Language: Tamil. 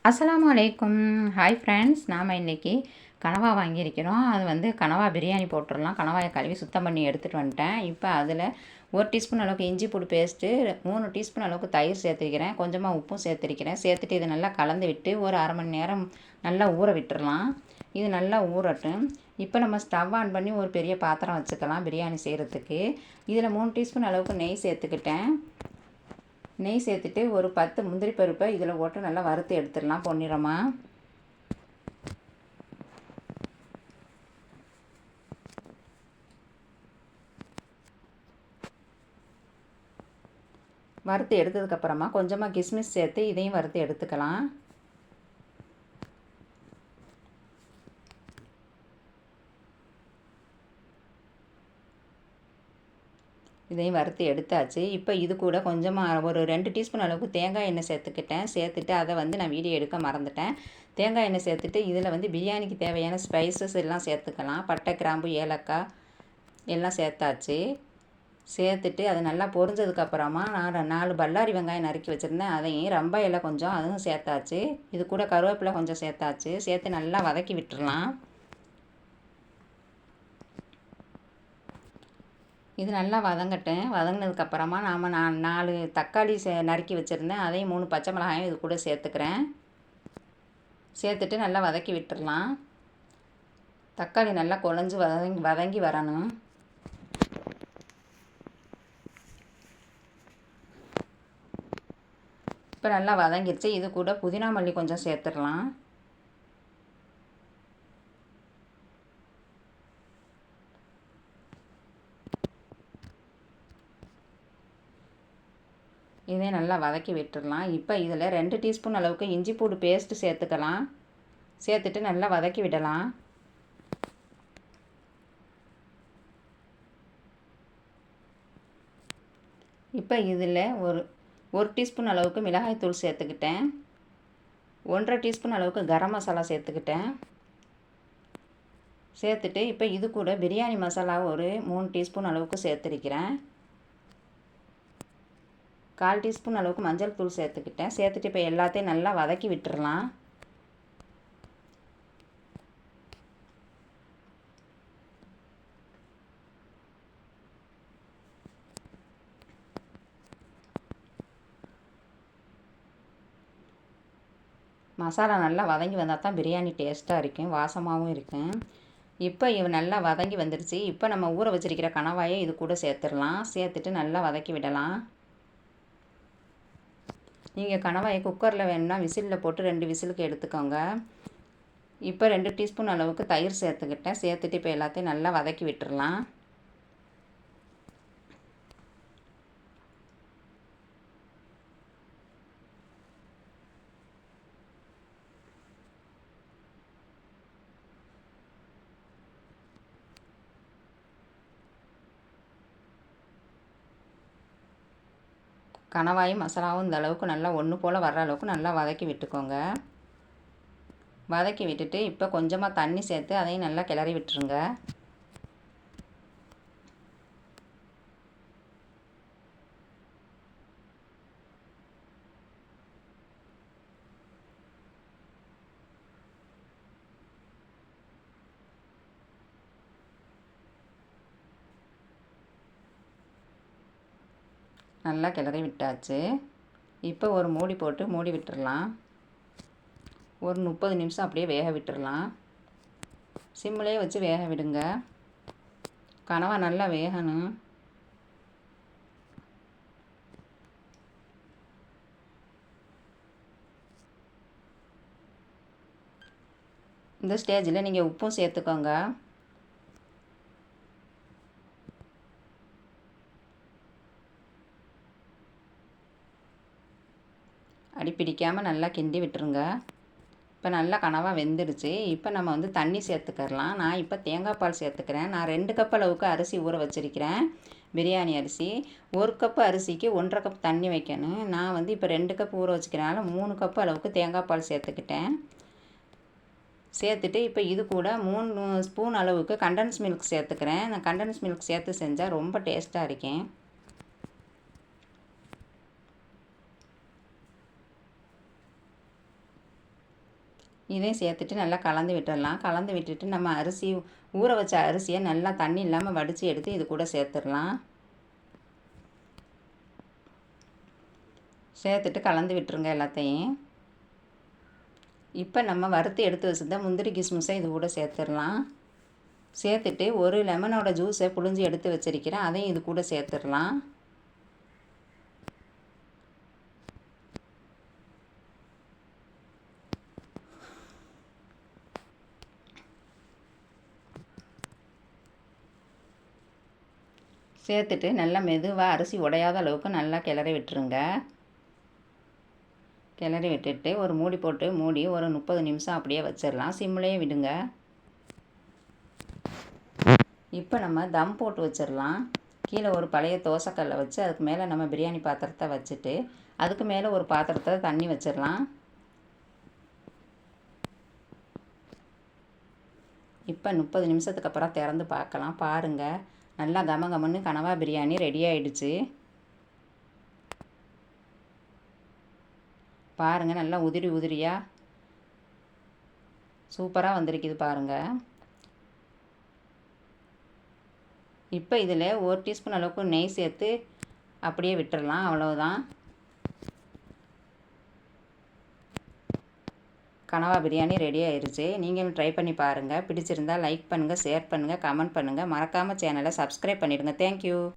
அஸ்ஸலாமு அலைக்கும். ஹாய் ஃப்ரெண்ட்ஸ், நாம் இன்றைக்கி கனவா வாங்கியிருக்கிறோம். அது வந்து கனவா பிரியாணி போட்டுடலாம். கனவாயை கழுவி சுத்தம் பண்ணி எடுத்துகிட்டு வந்துட்டேன். இப்போ அதில் 1 டீஸ்பூன் அளவுக்கு இஞ்சி பூண்டு பேஸ்ட்டு, 3 டீஸ்பூன் அளவுக்கு தயிர் சேர்த்துக்கிறேன். கொஞ்சமாக உப்பும் சேர்த்துருக்கிறேன். சேர்த்துட்டு இதை நல்லா கலந்து விட்டு ஒரு அரை மணி நேரம் நல்லா ஊற விட்டுறலாம். இது நல்லா ஊறட்டும். இப்போ நம்ம ஸ்டவ் ஆன் பண்ணி ஒரு பெரிய பாத்திரம் வச்சுக்கலாம் பிரியாணி செய்கிறதுக்கு. இதில் 3 டீஸ்பூன் அளவுக்கு நெய் சேர்த்துக்கிட்டேன். நெய் சேர்த்துட்டு ஒரு 10 முந்திரி பருப்பை இதில் போட்டு நல்லா வறுத்து எடுத்துடலாம் பொன்னிறமாக. வறுத்து எடுத்ததுக்கப்புறமா கொஞ்சமாக கிஸ்மிஸ் சேர்த்து இதையும் வறுத்து எடுத்துக்கலாம். இதையும் வறுத்து எடுத்தாச்சு. இப்போ இது கூட கொஞ்சமாக ஒரு 2 டீஸ்பூன் அளவுக்கு தேங்காய் எண்ணெய் சேர்த்துக்கிட்டேன். சேர்த்துட்டு அதை வந்து நான் வீடியோ எடுக்க மறந்துட்டேன். தேங்காய் எண்ணெய் சேர்த்துட்டு இதில் வந்து பிரியாணிக்கு தேவையான ஸ்பைசஸ் எல்லாம் சேர்த்துக்கலாம். பட்டை, கிராம்பு, ஏலக்காய் எல்லாம் சேர்த்தாச்சு. சேர்த்துட்டு அது நல்லா பொரிஞ்சதுக்கப்புறமா நான் 4 பல்லாரி வெங்காயம் நறுக்கி வச்சுருந்தேன். அதையும் ரொம்ப இலை கொஞ்சம் அதுவும் சேர்த்தாச்சு. இது கூட கருவேப்பிலை கொஞ்சம் சேர்த்தாச்சு. சேர்த்து நல்லா வதக்கி விட்டுறலாம். இது நல்லா வதங்கட்டேன். வதங்கினதுக்கப்புறமா நான் 4 தக்காளி நறுக்கி வச்சுருந்தேன். அதையும் 3 பச்சை மிளகாயும் இது கூட சேர்த்துக்கிறேன். சேர்த்துட்டு நல்லா வதக்கி விட்டுடலாம். தக்காளி நல்லா குழஞ்சி வதங்கி வரணும். இப்போ நல்லா வதங்கிடுச்சு. இது கூட புதினா மல்லி கொஞ்சம் சேர்த்துடலாம். இதே நல்லா வதக்கி விட்டுடலாம். இப்போ இதில் 2 டீஸ்பூன் அளவுக்கு இஞ்சி பூண்டு பேஸ்ட்டு சேர்த்துக்கலாம். சேர்த்துட்டு நல்லா வதக்கி விடலாம். இப்போ இதில் ஒரு டீஸ்பூன் அளவுக்கு மிளகாய்த்தூள் சேர்த்துக்கிட்டேன். 1.5 டீஸ்பூன் அளவுக்கு கரம் மசாலா சேர்த்துக்கிட்டேன். சேர்த்துட்டு இப்போ இது கூட பிரியாணி மசாலா ஒரு 3 டீஸ்பூன் அளவுக்கு சேர்த்துருக்கிறேன். 1/4 டீஸ்பூன் அளவுக்கு மஞ்சள் தூள் சேர்த்துக்கிட்டேன். சேர்த்துட்டு இப்போ எல்லாத்தையும் நல்லா வதக்கி விட்டுறலாம். மசாலா நல்லா வதங்கி வந்தால் தான் பிரியாணி டேஸ்ட்டாக இருக்கும், வாசமாகவும் இருக்கும். இப்போ நல்லா வதங்கி வந்துடுச்சு. இப்போ நம்ம ஊற வச்சிருக்கிற கனவாயை இது கூட சேர்த்துடலாம். சேர்த்துட்டு நல்லா வதக்கி விடலாம். நீங்கள் கனவாயை குக்கரில் வேணும்னா விசிலில் போட்டு 2 விசிலுக்கு எடுத்துக்கோங்க. இப்போ 2 டீஸ்பூன் அளவுக்கு தயிர் சேர்த்துக்கிட்டேன். சேர்த்துட்டு இப்போ எல்லாத்தையும் நல்லா வதக்கி விட்டுறலாம். கனவாயும் மசாலாவும் இந்த அளவுக்கு நல்லா ஒன்று போல் வர்ற அளவுக்கு நல்லா வதக்கி விட்டுக்கோங்க. வதக்கி விட்டுட்டு இப்போ கொஞ்சமாக தண்ணி சேர்த்து அதையும் நல்லா கிளறி விட்டுருங்க. நல்லா கிளறி விட்டாச்சு. இப்போ ஒரு மூடி போட்டு மூடி விட்டுறலாம். ஒரு 30 நிமிஷம் அப்படியே வேக விட்டுறலாம். சிம்மிலே வச்சு வேக விடுங்க. கனவா நல்லா வேகணும். இந்த ஸ்டேஜில் நீங்கள் உப்பும் சேர்த்துக்கோங்க. அடி பிடிக்காமல் நல்லா கிண்டி விட்டுருங்க. இப்போ நல்லா கனவா வெந்துடுச்சு. இப்போ நம்ம வந்து தண்ணி சேர்த்துக்கலாம். நான் இப்போ தேங்காய் பால் சேர்த்துக்கிறேன். நான் 2 கப் அளவுக்கு அரிசி ஊற வச்சுருக்கிறேன். பிரியாணி அரிசி 1 கப்பு அரிசிக்கு 1.5 கப் தண்ணி வைக்கணும். நான் வந்து இப்போ 2 கப் ஊற வச்சுக்கிறனால 3 கப்பு அளவுக்கு தேங்காய் பால் சேர்த்துக்கிட்டேன். சேர்த்துட்டு இப்போ இது கூட 3 ஸ்பூன் அளவுக்கு கண்டன்ஸ் மில்க் சேர்த்துக்கிறேன். நான் கண்டன்ஸ் மில்க் சேர்த்து செஞ்சால் ரொம்ப டேஸ்ட்டாக இருக்கும். இதையும் சேர்த்துட்டு நல்லா கலந்து விட்டுடலாம். கலந்து விட்டுட்டு நம்ம அரிசி ஊற வச்ச அரிசியை நல்லா தண்ணி இல்லாமல் வடித்து எடுத்து இது கூட சேர்த்துடலாம். சேர்த்துட்டு கலந்து விட்டுருங்க எல்லாத்தையும். இப்போ நம்ம வறுத்து எடுத்து வச்சுருந்த முந்திரி கிஸ்மிஸை இது கூட சேர்த்துடலாம். சேர்த்துட்டு ஒரு லெமனோட ஜூஸை புழிஞ்சு எடுத்து வச்சிருக்கிறேன், அதையும் இது கூட சேர்த்துடலாம். சேர்த்துட்டு நல்லா மெதுவாக அரிசி உடையாத அளவுக்கு நல்லா கிளறி விட்டுருங்க. கிளறி விட்டுட்டு ஒரு மூடி போட்டு மூடி ஒரு 30 நிமிஷம் அப்படியே வச்சிடலாம். சிம்லேயே விடுங்க. இப்போ நம்ம தம் போட்டு வச்சிடலாம். கீழே ஒரு பழைய தோசைக்கல்லை வச்சு அதுக்கு மேலே நம்ம பிரியாணி பாத்திரத்தை வச்சுட்டு அதுக்கு மேலே ஒரு பாத்திரத்தில் தண்ணி வச்சிடலாம். இப்போ 30 நிமிஷத்துக்கு அப்புறம் திறந்து பார்க்கலாம். பாருங்கள், நல்லா கமகமன்னு கனவா பிரியாணி ரெடி ஆகிடுச்சு. பாருங்கள், நல்லா உதிரி உதிரியாக சூப்பராக வந்திருக்குது பாருங்கள். இப்போ இதில் 1 டீஸ்பூன் அளவுக்கு நெய் சேர்த்து அப்படியே விட்டுடலாம். அவ்வளவுதான், கனவா பிரியாணி ரெடி ஆயிடுச்சு. நீங்களும் ட்ரை பண்ணி பாருங்கள். பிடிச்சிருந்தால் லைக் பண்ணுங்கள், ஷேர் பண்ணுங்கள், கமெண்ட் பண்ணுங்கள். மறக்காமல் சேனலை சப்ஸ்கிரைப் பண்ணிவிடுங்க. தேங்க்யூ.